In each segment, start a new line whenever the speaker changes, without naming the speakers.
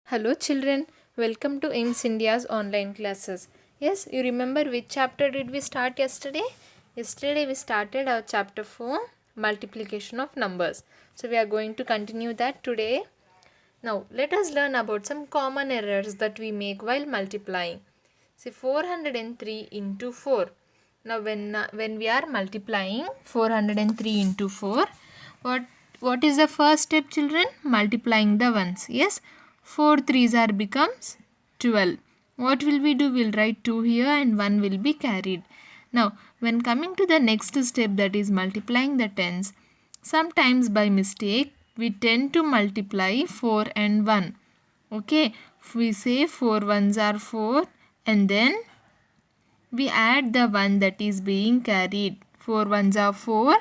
Hello children, welcome to AIMS India's online classes. Yes, you remember which chapter did we start yesterday? Yesterday we started our chapter 4, multiplication of numbers. So we are going to continue that today. Now let us learn about some common errors that we make while multiplying. See 403 into 4. Now when we are multiplying 403 into 4, what is the first step children? Multiplying the ones. Yes, 4 threes are becomes 12. What will we do? We'll write 2 here and 1 will be carried. Now when coming to the next step, that is multiplying the tens, sometimes by mistake we tend to multiply 4 and 1. Okay, we say 4 ones are 4 and then we add the 1 that is being carried. 4 ones are 4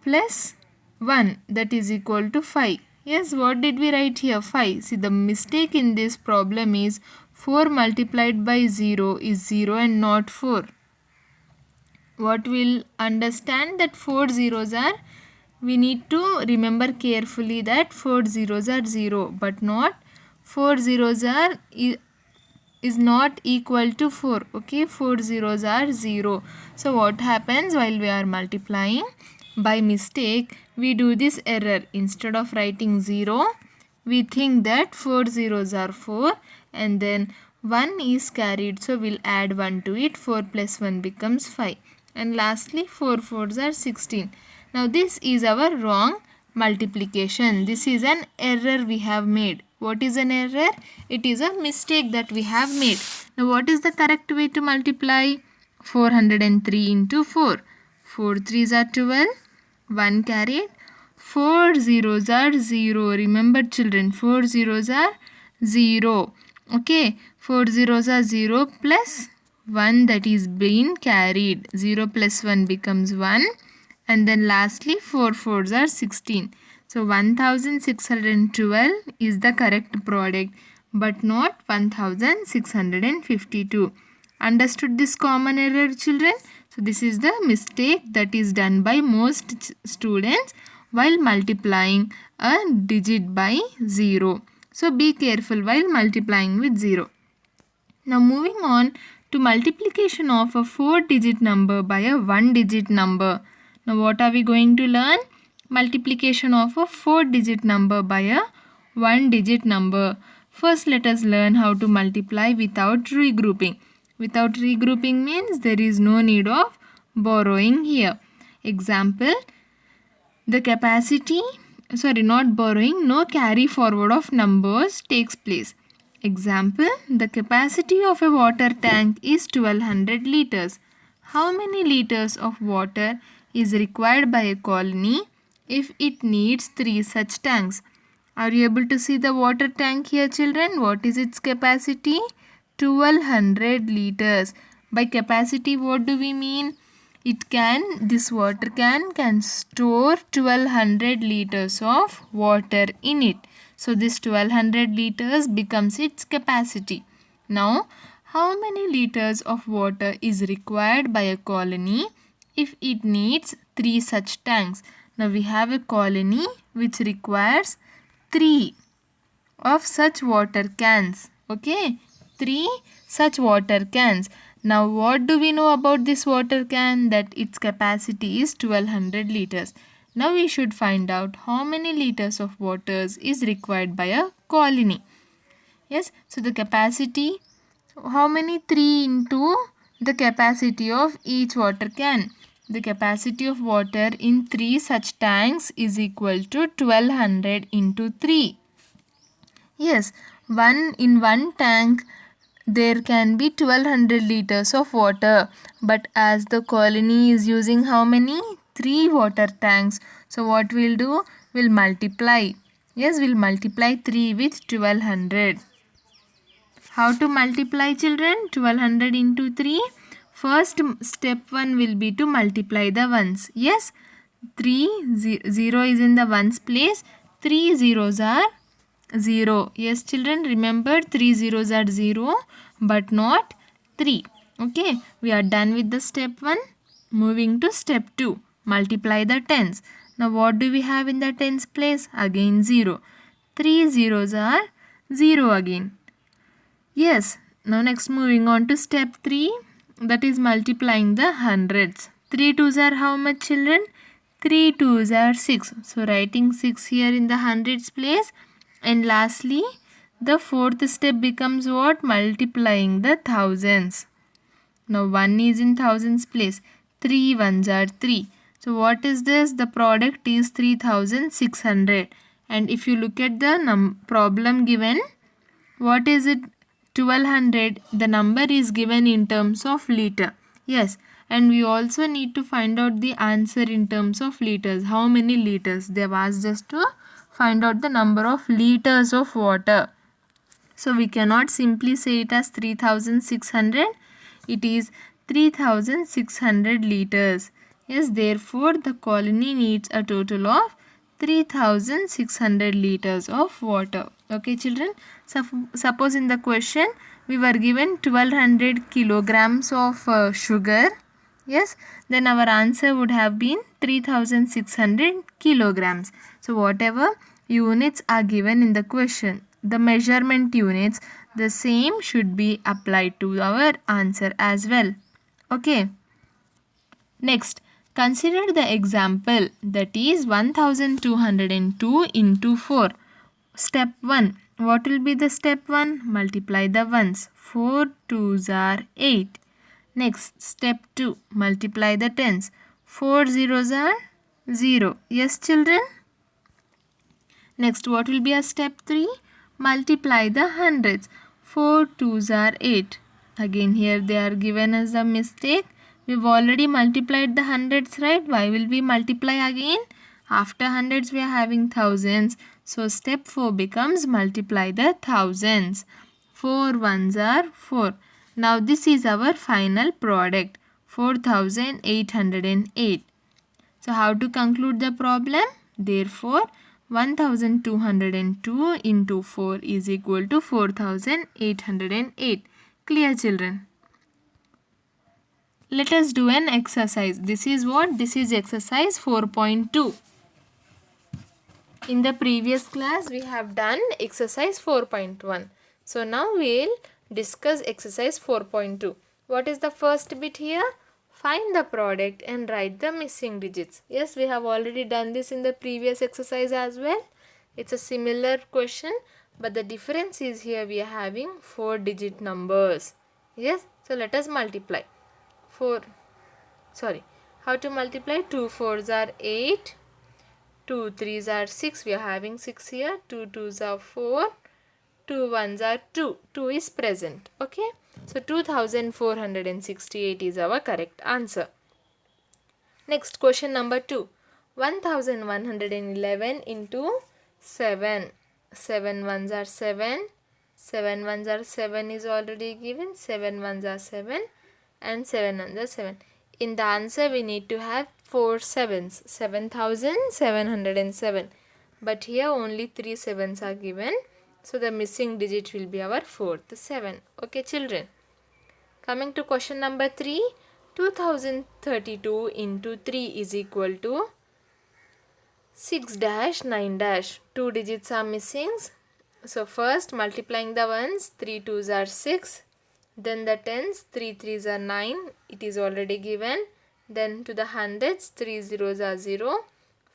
plus 1, that is equal to 5. Yes, what did we write here? 5. See, the mistake in this problem is 4 multiplied by 0 is 0 and not 4. What we'll understand that 4 zeros are, we need to remember carefully that 4 zeros are 0 but not 4 zeros are is not equal to 4. Okay, 4 zeros are 0. So what happens while we are multiplying? By mistake we do this error. Instead of writing 0, we think that 4 zeros are 4 and then 1 is carried, so we'll add 1 to it. 4 plus 1 becomes 5 and lastly 4 fours are 16. Now this is our wrong multiplication. This is an error we have made. What is an error? It is a mistake that we have made. Now what is the correct way to multiply? 403 into 4. 4 threes are 12. 1 carried. 4 zeros are 0. Remember children, 4 zeros are 0. Okay, 4 zeros are 0 plus 1 that is being carried. 0 plus 1 becomes 1 and then lastly 4 fours are 16. So 1612 is the correct product but not 1652. Understood this common error children? So this is the mistake that is done by most students while multiplying a digit by 0. So be careful while multiplying with 0. Now moving on to multiplication of a 4-digit number by a 1-digit number. Now what are we going to learn? Multiplication of a 4-digit number by a 1-digit number. First let us learn how to multiply without regrouping. Without regrouping means there is no need of borrowing here. Example, the capacity, no carry forward of numbers takes place. Example, the capacity of a water tank is 1200 liters. How many liters of water is required by a colony if it needs 3 such tanks? Are you able to see the water tank here children? What is its capacity? 1200 liters. By capacity what do we mean? This water can store 1200 liters of water in it. So this 1200 liters becomes its capacity. Now how many liters of water is required by a colony if it needs 3 such tanks? Now we have a colony which requires 3 of such water cans. Okay, 3 such water cans. Now what do we know about this water can? That its capacity is 1200 liters. Now we should find out how many liters of water is required by a colony. Yes, so the capacity, how many? 3 into the capacity of each water can. The capacity of water in 3 such tanks is equal to 1200 into 3. Yes, in one tank there can be 1200 liters of water, but as the colony is using how many? 3 water tanks. So what we'll do? We'll multiply. Yes, we'll multiply 3 with 1200. How to multiply children? 1200 into 3. First step 1 will be to multiply the ones. Yes, 0 is in the ones place. 3 zeros are 0. Yes children, remember 3 zeros are 0 but not 3. Okay, we are done with the step 1. Moving to step 2. Multiply the tens. Now what do we have in the tens place? Again 0. 3 zeros are 0 again. Yes, now next moving on to step 3, that is multiplying the hundreds. 3 twos are how much, children? 3 twos are 6. So writing 6 here in the hundreds place. And lastly, the fourth step becomes what? Multiplying the thousands. Now 1 is in thousands place. 3 ones are 3. So what is this? The product is 3600. And if you look at the problem given, what is it? 1200. The number is given in terms of liter. Yes. And we also need to find out the answer in terms of liters. How many liters? They have asked us to find out the number of liters of water. So we cannot simply say it as 3600. It is 3600 liters. Yes, therefore the colony needs a total of 3600 liters of water. Okay, children. Suppose in the question we were given 1200 kilograms of sugar. Yes, then our answer would have been 3600 kilograms. So whatever units are given in the question, the measurement units, the same should be applied to our answer as well. Okay. Next, consider the example, that is 1202 into 4. Step 1. What will be the step 1? Multiply the ones. 4 twos are 8. Next, step 2. Multiply the tens. 4 zeros are 0. Yes, children? Next, what will be a step 3? Multiply the hundreds. 4 twos are 8. Again, here they are given as a mistake. We've already multiplied the hundreds, right? Why will we multiply again? After hundreds, we are having thousands. So, step 4 becomes multiply the thousands. 4 ones are 4. Now, this is our final product. 4808. So, how to conclude the problem? Therefore, 1202 into 4 is equal to 4808. Clear, children? Let us do an exercise. This is what? This is exercise 4.2. In the previous class, we have done exercise 4.1. So, now we will discuss exercise 4.2. What is the first bit here? Find the product and write the missing digits. Yes, we have already done this in the previous exercise as well. It's a similar question, but the difference is here we are having 4-digit numbers. Yes, so let us multiply. How to multiply? 2 4s are 8, 2 3s are 6, we are having 6 here, 2 2s are 4, 2 1s are 2, 2 is present. Okay, so 2468 is our correct answer. Next, question number 2. 1111 into 7. 7 ones are 7. 7 ones are 7 is already given. 7 ones are 7 and 7 ones are 7. In the answer, we need to have 4 sevens. 7707. But here only 3 sevens are given. So the missing digit will be our fourth 7. Okay, children. Coming to question number 3. 2032 into 3 is equal to 6 dash 9 dash. 2 digits are missing. So first multiplying the ones, 3 twos are 6. Then the tens, 3 threes are 9. It is already given. Then to the hundreds, 3 zeros are 0.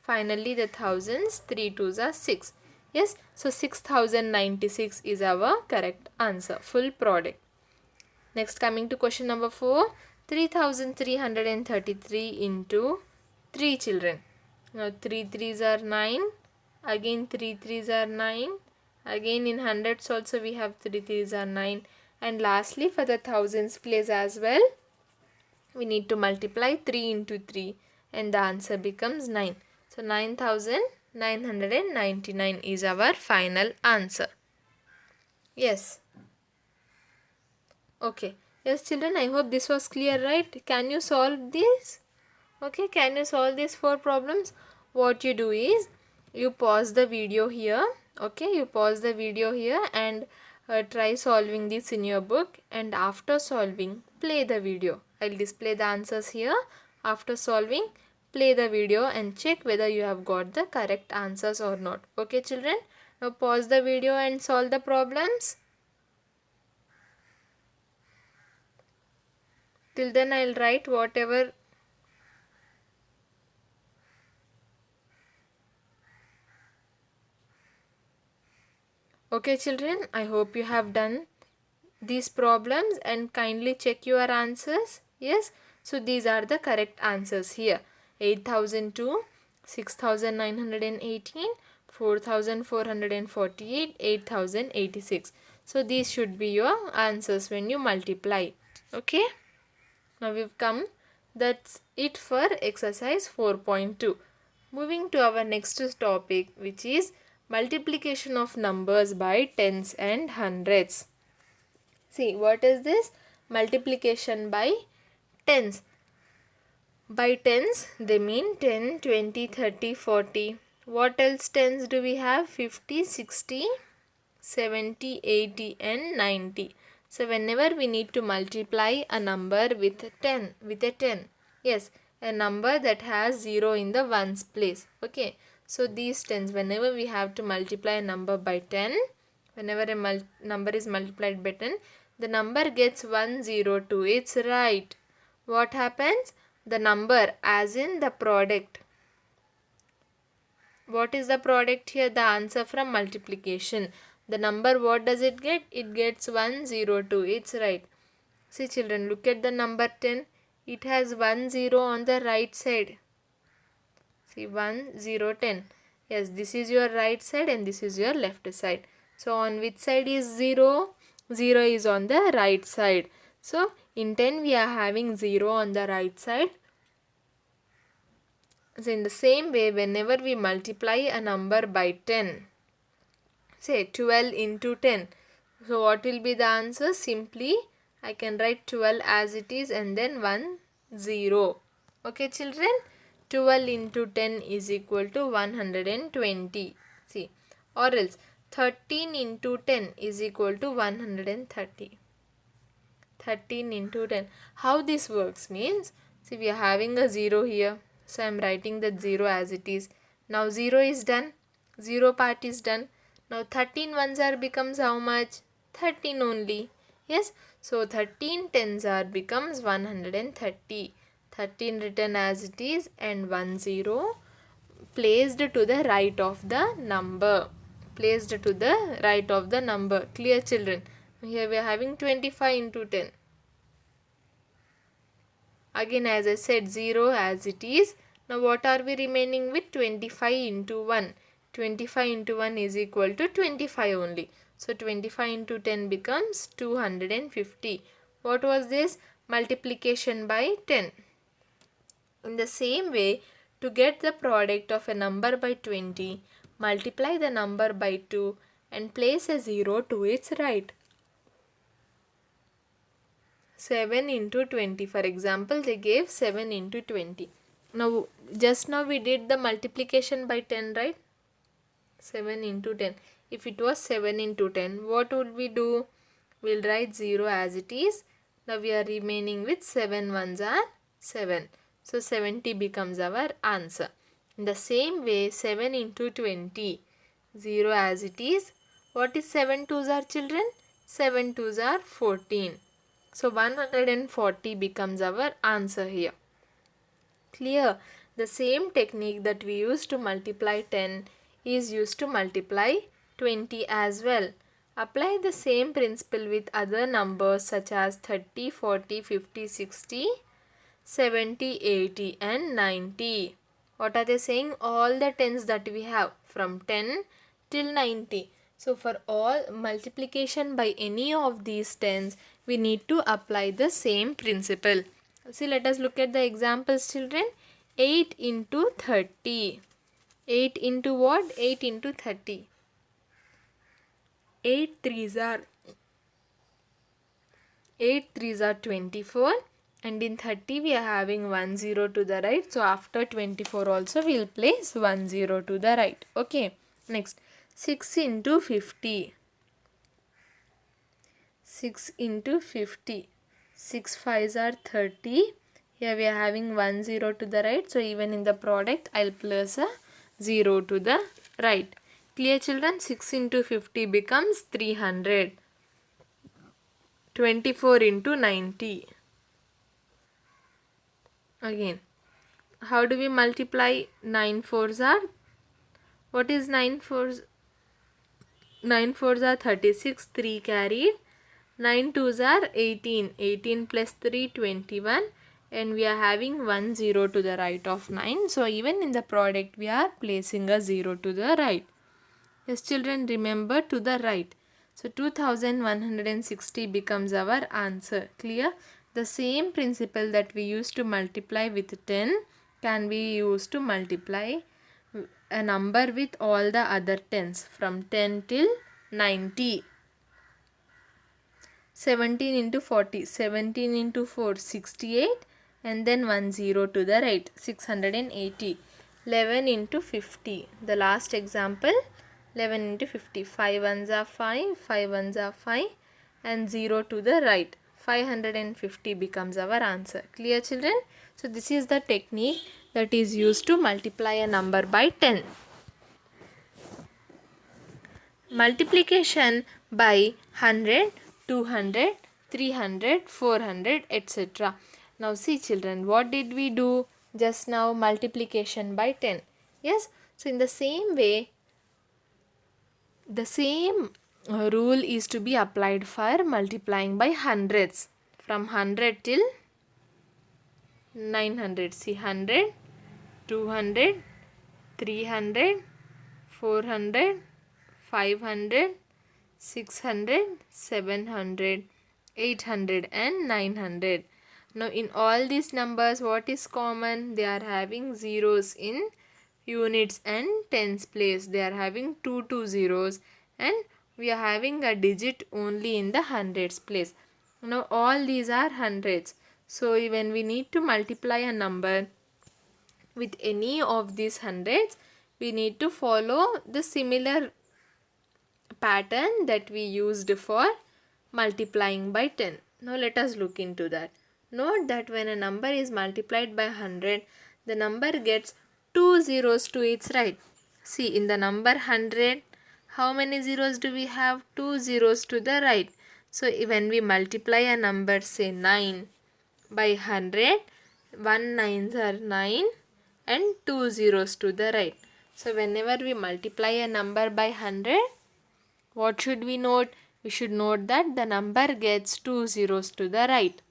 Finally the thousands, 3 twos are 6. Yes, so 6096 is our correct answer. Full product. Next, coming to question number 4. 3333 into 3, children. Now 3 threes are 9. Again 3 threes are 9. Again in hundreds also we have 3 threes are 9. And lastly for the thousands place as well, we need to multiply 3 into 3 and the answer becomes 9. So 9999 is our final answer. Yes. Okay. Yes, children, I hope this was clear, right? Can you solve this? Okay, can you solve these 4 problems? What you do is, you pause the video here. Okay, you pause the video here and try solving this in your book. And after solving, play the video. I'll display the answers here. After solving, play the video and check whether you have got the correct answers or not. Okay, children? Now pause the video and solve the problems. Till then I'll write whatever. Okay children, I hope you have done these problems and kindly check your answers. Yes, so these are the correct answers here. 8002, 6918, 4448, 8086. So these should be your answers when you multiply. Okay, now we've come. That's it for exercise 4.2. Moving to our next topic, which is multiplication of numbers by tens and hundreds. See, what is this? Multiplication by tens. By tens, they mean 10, 20, 30, 40. What else tens do we have? 50, 60, 70, 80 and 90. So whenever we need to multiply a number with a 10, yes, a number that has 0 in the ones place. Okay, so these tens, whenever we have to multiply a number by 10, whenever a number is multiplied by 10, the number gets 102. It's right. What happens? The number, as in the product. What is the product here? The answer from multiplication. The number, what does it get? It gets 102. It's right. See children, look at the number 10. It has 10 on the right side. See, 10, 10. Yes, this is your right side and this is your left side. So on which side is 0? 0 is on the right side. So in 10 we are having 0 on the right side. So in the same way, whenever we multiply a number by 10, say 12 into 10. So what will be the answer? Simply I can write 12 as it is and then 10. Okay children, 12 into 10 is equal to 120. See, or else 13 into 10 is equal to 130. 13 into 10. How this works means, see, we are having a 0 here. So I am writing that 0 as it is. Now 0 is done. 0 part is done. Now 13 ones are becomes how much? 13 only. Yes. So 13 tens are becomes 130. 13 written as it is and 10 placed to the right of the number. Placed to the right of the number. Clear children? Here we are having 25 into 10. Again, as I said, 0 as it is. Now what are we remaining with? 25 into 1. 25 into 1 is equal to 25 only. So 25 into 10 becomes 250. What was this? Multiplication by 10. In the same way, to get the product of a number by 20, multiply the number by 2 and place a 0 to its right. 7 into 20. For example, they gave 7 into 20. Now, just now we did the multiplication by 10, right? 7 into 10. If it was 7 into 10, what would we do? We'll write 0 as it is. Now we are remaining with 7 ones are 7. So 70 becomes our answer. In the same way, 7 into 20. 0 as it is. What is 7 twos are children? 7 twos are 14. So 140 becomes our answer here. Clear? The same technique that we use to multiply 10 is used to multiply 20 as well. Apply the same principle with other numbers such as 30, 40, 50, 60, 70, 80 and 90. What are they saying? All the tens that we have from 10 till 90. So for all multiplication by any of these tens, we need to apply the same principle. See, let us look at the examples children. 8 into 30. 8 into what? 8 into 30. 8 threes are 24 and in 30 we are having 10 to the right. So after 24 also we will place 10 to the right. Okay. Next, 6 into 50. 6 into 50. 6 5s are 30. Here we are having 10 to the right. So even in the product I will place a 0 to the right. Clear children? 6 into 50 becomes 300. 24 into 90. Again, how do we multiply 9 fours are? What is 9 fours? 9 fours are 36, 3 carried. 9 twos are 18. 18 plus 3, 21. And we are having 1 0 to the right of 9. So even in the product we are placing a 0 to the right. Yes children, remember, to the right. So 2160 becomes our answer. Clear? The same principle that we used to multiply with 10 can be used to multiply a number with all the other 10s from 10 till 90. 17 into 40, 17 into 4, 68, and then 1 0 to the right, 680. 11 into 50, the last example, 11 into 50, 5 ones are 5, 5 ones are 5, and 0 to the right, 550 becomes our answer. Clear children? So this is the technique that is used to multiply a number by 10. Multiplication by 100, 200, 300, 400, etc. Now see children, what did we do just now? Multiplication by 10. Yes, so in the same way, the same rule is to be applied for multiplying by hundreds. From 100 till 900. See, 100, 200, 300, 400, 500, 600, 700, 800 and 900. Now in all these numbers, what is common? They are having zeros in units and tens place. They are having 2 zeros, and we are having a digit only in the hundreds place. Now all these are hundreds. So when we need to multiply a number with any of these hundreds, we need to follow the similar pattern that we used for multiplying by 10. Now let us look into that. Note that when a number is multiplied by 100, the number gets 2 zeros to its right. See, in the number 100, how many zeros do we have? 2 zeros to the right. So when we multiply a number, say 9 by 100, 1 nines are 9 and 2 zeros to the right. So whenever we multiply a number by 100, what should we note? We should note that the number gets 2 zeros to the right.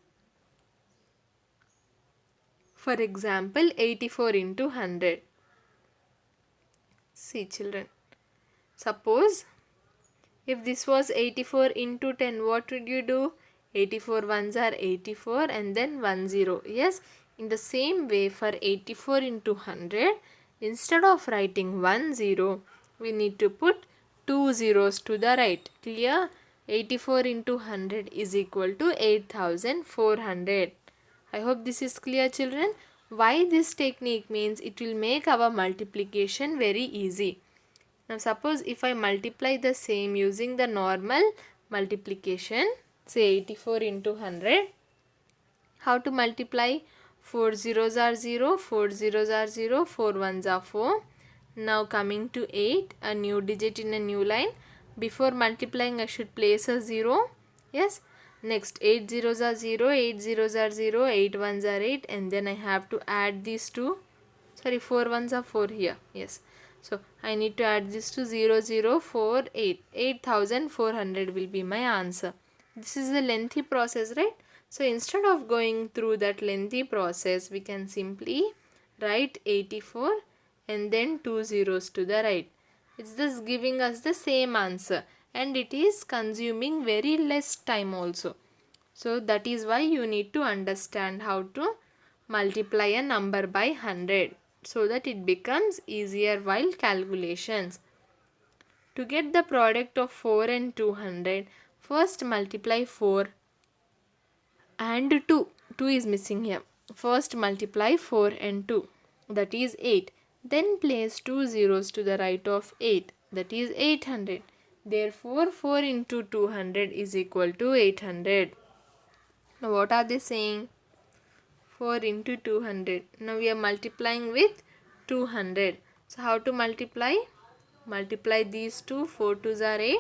For example, 84 into 100. See children, suppose if this was 84 into 10, what would you do? 84 ones are 84 and then 1 0. Yes, in the same way for 84 into 100, instead of writing 1 0, we need to put 2 zeros to the right. Clear? 84 into 100 is equal to 8400. I hope this is clear children. Why this technique means it will make our multiplication very easy. Now suppose if I multiply the same using the normal multiplication, say 84 into 100, how to multiply? 4 zeros are 0, 4 zeros are 0, 4 ones are 4. Now coming to 8, a new digit in a new line. Before multiplying I should place a 0. Yes. Next 8 zeros are 0, 8 zeros are 0, 8 ones are 8, and then I have to add these two. Sorry, 4 ones are 4 here. Yes. So I need to add this to 0048. 8400 will be my answer. This is a lengthy process, right? So instead of going through that lengthy process, we can simply write 84 and then 2 zeros to the right. It's just giving us the same answer, and it is consuming very less time also. So that is why you need to understand how to multiply a number by 100 so that it becomes easier while calculations. To get the product of 4 and 200, first multiply 4 and 2. 2 is missing here. First multiply 4 and 2, that is 8. Then place 2 zeros to the right of 8, that is 800. Therefore 4 into 200 is equal to 800. Now what are they saying? 4 into 200. Now we are multiplying with 200. So how to multiply? multiply these two. 4 2s are 8,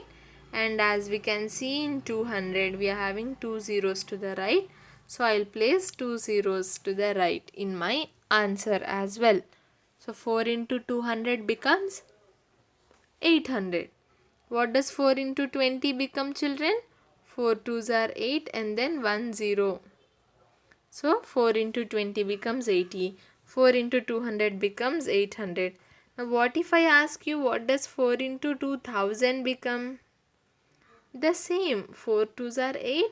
and as we can see in 200 we are having 2 zeros to the right, so I'll place 2 zeros to the right in my answer as well. So 4 into 200 becomes 800. What does 4 into 20 become, children? 4 2s are 8 and then 1 0. So 4 into 20 becomes 80. 4 into 200 becomes 800. Now what if I ask you what does 4 into 2000 become? The same. 4 2s are 8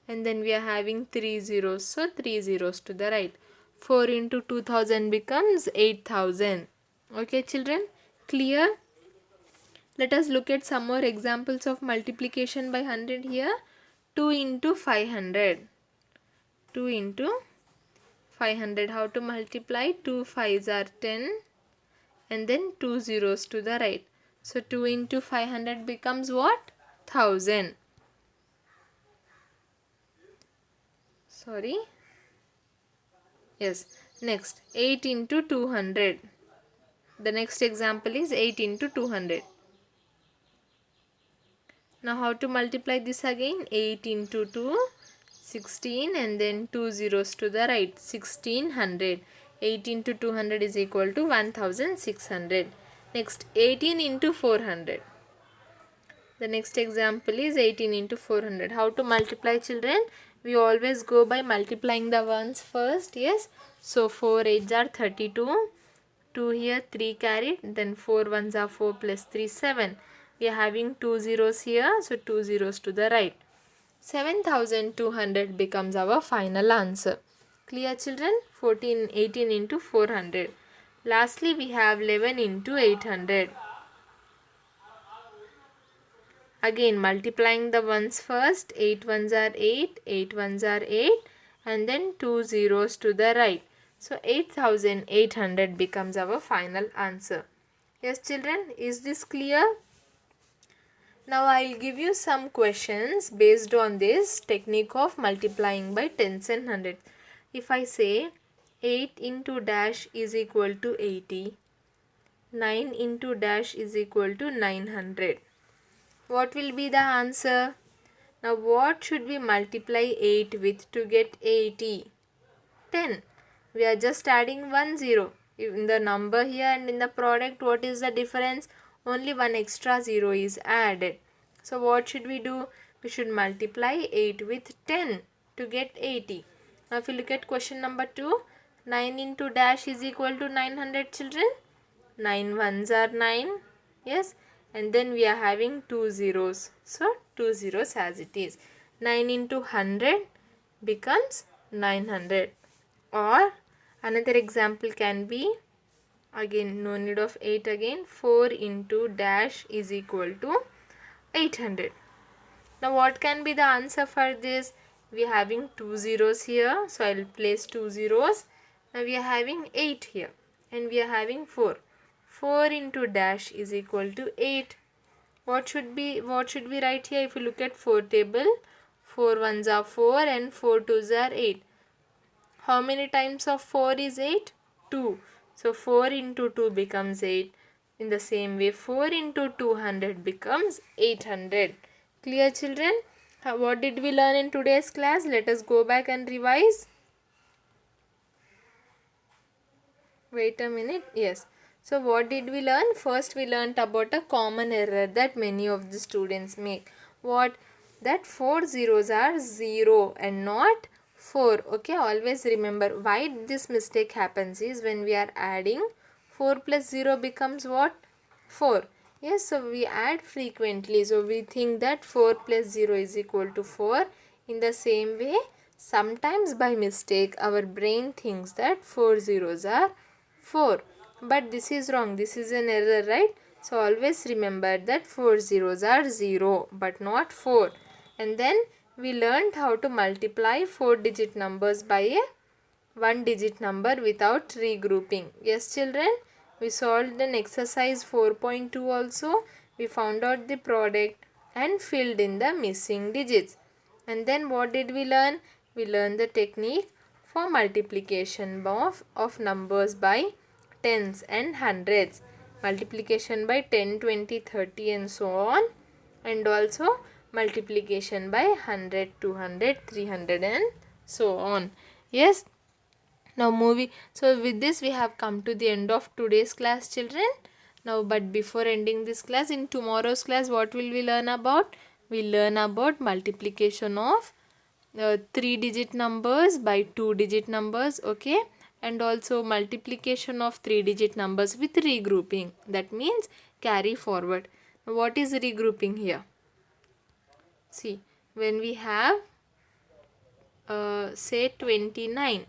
and then we are having 3 zeros. So 3 zeros to the right. 4 into 2000 becomes 8000. Okay children? Clear? Let us look at some more examples of multiplication by 100 here. 2 into 500. 2 into 500. How to multiply? 2 5s are 10 and then 2 zeros to the right. So 2 into 500 becomes what? 1000. Sorry. Yes. Next, 8 into 200. The next example is 8 into 200. Now how to multiply this again? 8 into 2, 16 and then 2 zeros to the right, 1600. 8 into 200 is equal to 1600. Next, 18 into 400. The next example is 18 into 400. How to multiply, children? We always go by multiplying the ones first. Yes. So 4 8s are 32. 2 here, 3 carried. Then 4 1s are 4 plus 3 7. We are having 2 zeros here. So 2 zeros to the right. 7200 becomes our final answer. Clear, children? 18 into 400. Lastly, we have 11 into 800. Again, multiplying the ones first. 8 ones are 8, 8 ones are 8 and then 2 zeros to the right. So 8800 becomes our final answer. Yes children, is this clear? Now I'll give you some questions based on this technique of multiplying by tens and hundreds. If I say 8 into dash is equal to 80, 9 into dash is equal to 900. What will be the answer? Now what should we multiply 8 with to get 80? 10. We are just adding 1 0. In the number here and in the product, what is the difference? Only one extra 0 is added. So what should we do? We should multiply 8 with 10 to get 80. Now if you look at question number 2, 9 into dash is equal to 900, children. 9 ones are 9. Yes. And then we are having 2 zeros. So 2 zeros as it is. 9 into 100 becomes 900. Or another example can be, again no need of 8 again, 4 into dash is equal to 800. Now what can be the answer for this? We are having 2 zeros here, so I will place 2 zeros. Now we are having 8 here and we are having 4. 4 into dash is equal to 8. What should we write here? If you look at 4 table, 4 ones are 4 and 4 twos are 8. How many times of 4 is 8? 2. So 4 into 2 becomes 8. In the same way, 4 into 200 becomes 800. Clear, children? What did we learn in today's class? Let us go back and revise. Wait a minute. Yes. So what did we learn? First we learnt about a common error that many of the students make. What? That 4 zeros are 0 and not 4. Okay, always remember why this mistake happens is when we are adding 4 plus 0 becomes what? 4. Yes, so we add frequently. So we think that 4 plus 0 is equal to 4. In the same way, sometimes by mistake our brain thinks that 4 zeros are 4. But this is wrong. This is an error, right? So always remember that 4 zeros are 0 but not 4. And then we learned how to multiply 4-digit numbers by a 1-digit number without regrouping. Yes children, we solved an exercise 4.2 also. We found out the product and filled in the missing digits. And then what did we learn? We learned the technique for multiplication of numbers by tens and hundreds. multiplication by 10, 20, 30 and so on, and also multiplication by 100, 200, 300 and so on. Yes. Now moving, so with this we have come to the end of today's class, children. Now but before ending this class, in tomorrow's class what will we learn about? We learn about multiplication of 3-digit numbers by 2-digit numbers, okay, and also multiplication of 3-digit numbers with regrouping, that means carry forward. What is regrouping here? See, when we have say 29,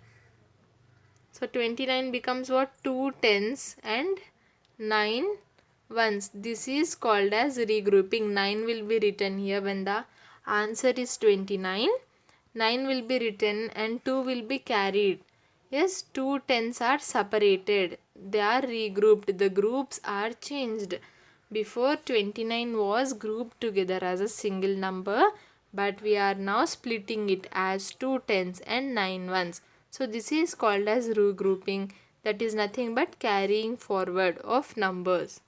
so 29 becomes what? 2 tens and 9 ones. This is called as regrouping. 9 will be written here when the answer is 29. 9 will be written and 2 will be carried. Yes, 2 tens are separated. They are regrouped. The groups are changed. Before 29 was grouped together as a single number, but we are now splitting it as 2 tens and 9 ones. So this is called as regrouping. That is nothing but carrying forward of numbers.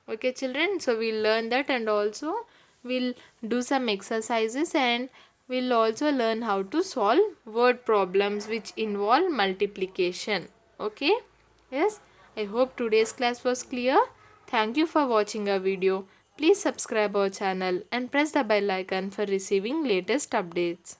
Okay children, so we'll learn that, and also we'll do some exercises, and we'll also learn how to solve word problems which involve multiplication. Okay, yes, I hope today's class was clear. Thank you for watching our video. Please subscribe our channel and press the bell icon for receiving latest updates.